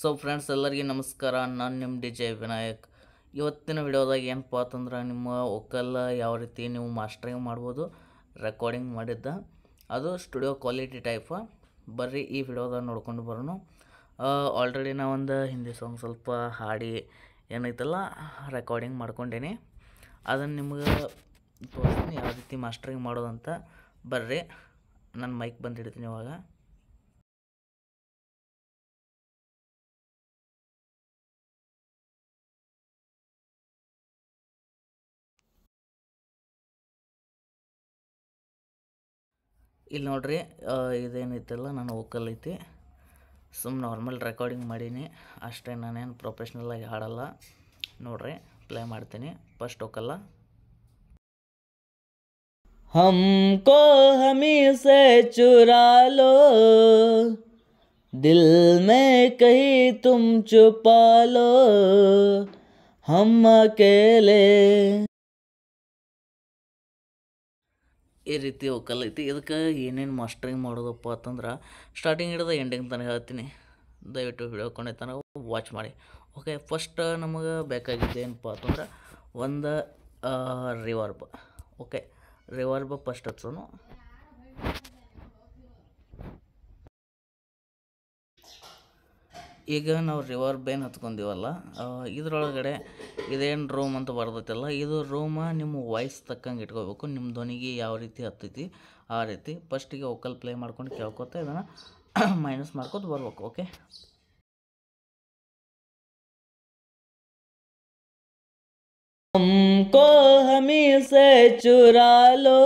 So friends ಎಲ್ಲರಿಗೆ ನಮಸ್ಕಾರ. ನಾನು ನಿಮ್ಮ DJ ವಿನಾಯಕ್. ಇವತ್ತಿನ ವಿಡಿಯೋದಾಗ ಏನಪ್ಪ ಅಂತಂದ್ರೆ ನಿಮ್ಮ ವೋಕಲ್ ಯಾವ ರೀತಿ ನೀವು ಮಾಸ್ಟರಿಂಗ್ ಮಾಡ್ಬೋದು ರೆಕಾರ್ಡಿಂಗ್ ಮಾಡಿದ್ದ ಅದು ಸ್ಟುಡಿಯೋ ಕ್ವಾಲಿಟಿ ಟೈಪ್. ಬರ್ರಿ ಈ ವಿಡಿಯೋದಾಗ ನೋಡ್ಕೊಂಡು ಬರೋಣ. ಆಲ್ರೆಡಿ ನಾ ಒಂದು ಹಿಂದಿ ಸಾಂಗ್ ಸ್ವಲ್ಪ ಹಾಡಿ ಏನೈತಲ್ಲ ರೆಕಾರ್ಡಿಂಗ್ ಮಾಡ್ಕೊಂಡೇನಿ. ಅದನ್ನು ನಿಮ್ಗೆ ತೋರಿಸ್ತೀನಿ ಯಾವ ರೀತಿ ಮಾಸ್ಟರಿಂಗ್ ಮಾಡೋದಂತ. ಬರ್ರಿ ನನ್ನ ಮೈಕ್ ಬಂದು ಹಿಡ್ತೀನಿ ಇವಾಗ. ಇಲ್ಲಿ ನೋಡ್ರಿ, ಇದೇನೈತಲ್ಲ ನನ್ನ ವೋಕಲ್ ಐತಿ. ನಾರ್ಮಲ್ ರೆಕಾರ್ಡಿಂಗ್ ಮಾಡೀನಿ ಅಷ್ಟೇ, ನಾನೇನು ಪ್ರೊಫೆಷ್ನಲಾಗಿ ಹಾಡಲ್ಲ. ನೋಡ್ರಿ ಪ್ಲೇ ಮಾಡ್ತೀನಿ. ಫಸ್ಟ್ ವೋಕಲ್ಲ. हमको हमी से चुरा लो, दिल में कहीं तुम छुपा लो, हम अकेले. ಈ ರೀತಿ ವೋಕಲ್ ಐತಿ. ಇದಕ್ಕೆ ಏನೇನು ಮಾಸ್ಟರಿಂಗ್ ಮಾಡೋದಪ್ಪ ಅಂತಂದ್ರೆ ಸ್ಟಾರ್ಟಿಂಗ್ ಹಿಡಿದು ಎಂಡಿಂಗ್ ತನಕ ಹೇಳ್ತೀನಿ. ದಯವಿಟ್ಟು ವಿಡಿಯೋ ಕೊನೆ ತನಕ ವಾಚ್ ಮಾಡಿ. ಓಕೆ, ಫಸ್ಟ್ ನಮಗೆ ಬೇಕಾಗಿದ್ದೇನಪ್ಪ ಅಂತಂದ್ರೆ ಒಂದು ರಿವರ್ಬ್. ಓಕೆ, ರಿವರ್ಬ್ ಫಸ್ಟ್ ಹಚ್ಚೋನು. ಈಗ ನಾವು ರಿವರ್ಬ್ ಏನು ಹತ್ಕೊಂಡೀವಲ್ಲ, ಇದರೊಳಗಡೆ ಇದೇನು ರೂಮ್ ಅಂತ ಬರ್ತೈತಲ್ಲ, ಇದು ರೂಮ ನಿಮ್ಮ ವಾಯ್ಸ್ ತಕ್ಕಂಗೆ ಇಟ್ಕೋಬೇಕು. ನಿಮ್ಮ ಧ್ವನಿಗೆ ಯಾವ ರೀತಿ ಹತ್ತೈತಿ ಆ ರೀತಿ ಫಸ್ಟಿಗೆ ವೋಕಲ್ ಪ್ಲೇ ಮಾಡ್ಕೊಂಡು ಕೇಳ್ಕೊತ ಇದನ್ನು ಮೈನಸ್ ಮಾಡ್ಕೊತ ಬರ್ಬೇಕು. ಓಕೆ, हमको हमी से चुरा लो,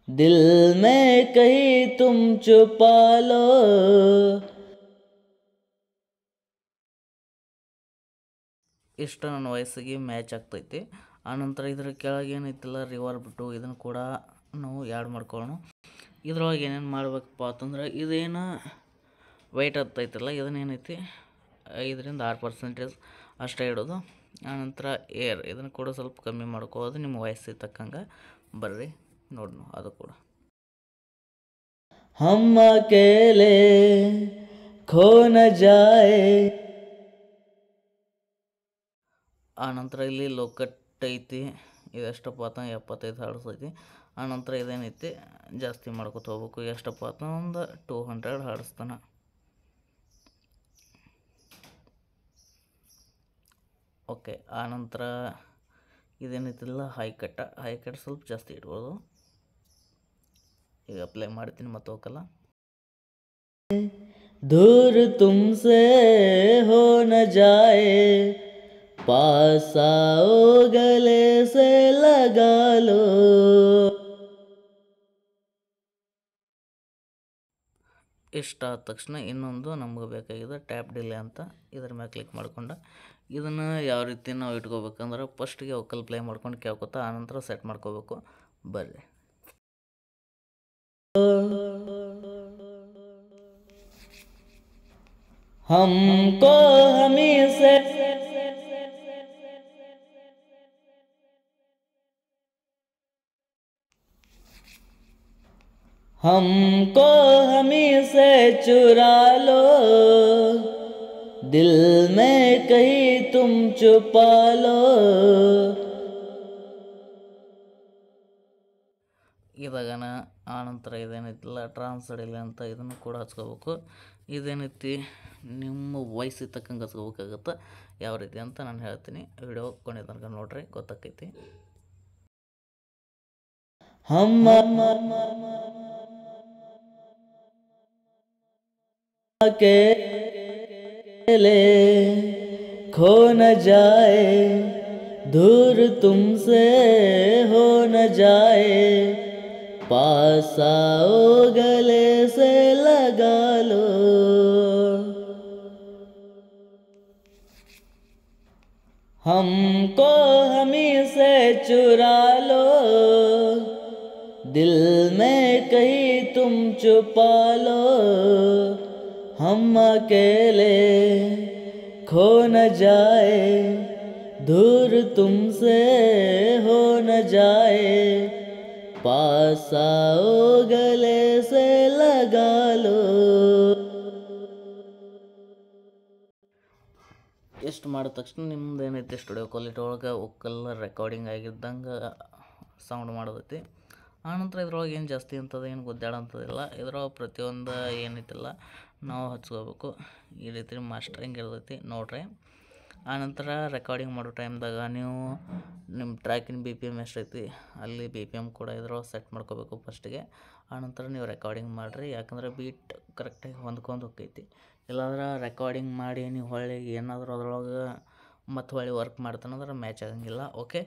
दिल में कहीं तुम छुपा लो. ಇಷ್ಟು ನನ್ನ ವಾಯ್ಸಿಗೆ ಮ್ಯಾಚ್ ಆಗ್ತೈತಿ. ಆನಂತರ ಇದ್ರ ಕೆಳಗೆ ಏನೈತಿಲ್ಲ ರಿವರ್ಬ್ ಟು, ಇದನ್ನು ಕೂಡ ನಾವು ಆ್ಯಡ್ ಮಾಡ್ಕೊಳ್ಳೋಣ. ಇದ್ರೊಳಗೆ ಏನೇನು ಮಾಡ್ಬೇಕಪ್ಪ ಅಂತಂದ್ರೆ ಇದೇನು ವೆಯ್ಟ್ ಹತ್ತೈತಲ್ಲ, ಇದನ್ನೇನೈತಿ 5-6% ಅಷ್ಟೇ ಇಡೋದು. ಆನಂತರ ಏರ್ ಇದನ್ನು ಕೂಡ ಸ್ವಲ್ಪ ಕಮ್ಮಿ ಮಾಡ್ಕೋದು ನಿಮ್ಮ ವಾಯ್ಸಿಗೆ ತಕ್ಕಂಗೆ. ಬರ್ರಿ ನೋಡೋಣ ಅದು ಕೂಡ. हम अकेले खो न जाए. ಆನಂತರ ಇಲ್ಲಿ ಲೋಕಟ್ ಐತಿ, ಇದೆಷ್ಟಪ್ಪ ಅಂತ 75 ಹರ್ಟ್ಸ್ ಐತಿ. ಆನಂತರ ಇದೇನೈತಿ ಜಾಸ್ತಿ ಮಾಡ್ಕೊತ ಹೋಗ್ಬೇಕು. ಎಷ್ಟಪ್ಪ ಅಂತ ಒಂದು 200 ಹರ್ಟ್ಸ್ ತನ. ಓಕೆ, ಆನಂತರ ಇದೇನೈತಿಲ್ಲ ಹೈ ಕಟ್ ಸ್ವಲ್ಪ ಜಾಸ್ತಿ ಇಡ್ಬೋದು. ಈಗ ಅಪ್ಲೈ ಮಾಡ್ತೀನಿ ಮತ್ತು ಹೋಗಲ್ಲ. दूर तुमसे हो न जाए, पास आओ गले से लगा लो. ಇಷ್ಟ ಆದ ತಕ್ಷಣ ಇನ್ನೊಂದು ನಮ್ಗೆ ಬೇಕಾಗಿದೆ ಟ್ಯಾಪ್ ಡಿಲೇ ಅಂತ. ಇದ್ರ ಮೇಲೆ ಕ್ಲಿಕ್ ಮಾಡ್ಕೊಂಡು ಇದನ್ನು ಯಾವ ರೀತಿ ನಾವು ಇಟ್ಕೋಬೇಕಂದ್ರೆ ಫಸ್ಟಿಗೆ ವೋಕಲ್ ಪ್ಲೇ ಮಾಡ್ಕೊಂಡು ಕೇಳ್ಕೊತಾ ಆನಂತರ ಸೆಟ್ ಮಾಡ್ಕೋಬೇಕು. ಬರ್ರಿ. हमको हमी से हमको हमी से चुरा लो, दिल में कहीं तुम छुपा लो. ಇವಾಗನ ಆನಂತರ ಇದೇನೈತಿಲ್ಲ ಟ್ರಾನ್ಸ್ಡಿಲೆ ಅಂತ, ಇದನ್ನು ಕೂಡ ಹಚ್ಕೋಬೇಕು. ಇದೇನೈತಿ ನಿಮ್ಮ ವಾಯ್ಸಿಗೆ ತಕ್ಕಂಗೆ ಹಚ್ಕೋಬೇಕಾಗತ್ತೆ. ಯಾವ ರೀತಿ ಅಂತ ನಾನು ಹೇಳ್ತೀನಿ, ವಿಡಿಯೋ ಕೊನೆ ತನಕ ನೋಡ್ರಿ, ಗೊತ್ತಾಕೈತಿ. अकेले खो न जाए, दूर तुमसे हो न जाए, पास आओ गले से लगा लो. हमको हमी से चुरा लो, दिल में कहीं तुम छुपा लो, हम अकेले खो न जाए, दूर तुमसे हो न जाए, पास आओ गले से लगा लो. ಇಷ್ಟು ಮಾಡಿದ ತಕ್ಷಣ ನಿಮ್ದು ಏನೈತಿ ಸ್ಟುಡಿಯೋ ಕ್ವಾಲಿಟಿ ಒಳಗೆ ಒಕ್ಕಲ್ಲ ರೆಕಾರ್ಡಿಂಗ್ ಆಗಿದ್ದಂಗೆ ಸೌಂಡ್ ಮಾಡೋದೈತಿ. ಆನಂತರ ಇದ್ರೊಳಗೆ ಏನು ಜಾಸ್ತಿ ಅಂತದ ಏನು ಗುದ್ದಾಡೋಂಥದ್ದಿಲ್ಲ. ಇದ್ರೊಳಗೆ ಪ್ರತಿಯೊಂದು ಏನೈತಿಲ್ಲ ನಾವು ಹಚ್ಕೋಬೇಕು. ಈ ರೀತಿ ಮಾಸ್ಟ್ರಿಂಗ್ ಇರ್ತೈತಿ ನೋಡ್ರಿ. ಆನಂತರ ರೆಕಾರ್ಡಿಂಗ್ ಮಾಡೋ ಟೈಮ್ದಾಗ ನೀವು ನಿಮ್ಮ ಟ್ರ್ಯಾಕಿನ BPM ಎಷ್ಟೈತಿ ಅಲ್ಲಿ BPM ಕೂಡ ಇದ್ರೊಳಗೆ ಸೆಟ್ ಮಾಡ್ಕೋಬೇಕು ಫಸ್ಟಿಗೆ. ಆನಂತರ ನೀವು ರೆಕಾರ್ಡಿಂಗ್ ಮಾಡಿರಿ, ಯಾಕಂದ್ರೆ ಬೀಟ್ ಕರೆಕ್ಟಾಗಿ ಹೊಂದ್ಕೊಂಡು ಹೋಗ್ತೈತಿ. ಇಲ್ಲಾಂದ್ರೆ ರೆಕಾರ್ಡಿಂಗ್ ಮಾಡಿ ನೀವು ಹೊಳ್ಳಿ ಏನಾದರೂ ಅದ್ರೊಳಗೆ ಮತ್ತು ಹೊಳ್ಳಿ ವರ್ಕ್ ಮಾಡ್ತಾನಂದ್ರೆ ಮ್ಯಾಚ್ ಆಗಂಗಿಲ್ಲ. ಓಕೆ,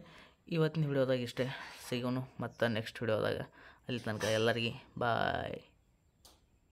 ಇವತ್ತಿನ ವಿಡಿಯೋದಾಗ ಇಷ್ಟೇ. ಸಿಗೋನು ಮತ್ತು ನೆಕ್ಸ್ಟ್ ವಿಡಿಯೋದಾಗ. ಅಲ್ಲಿ ತನಕ ಎಲ್ಲರಿಗೆ ಬಾಯ್.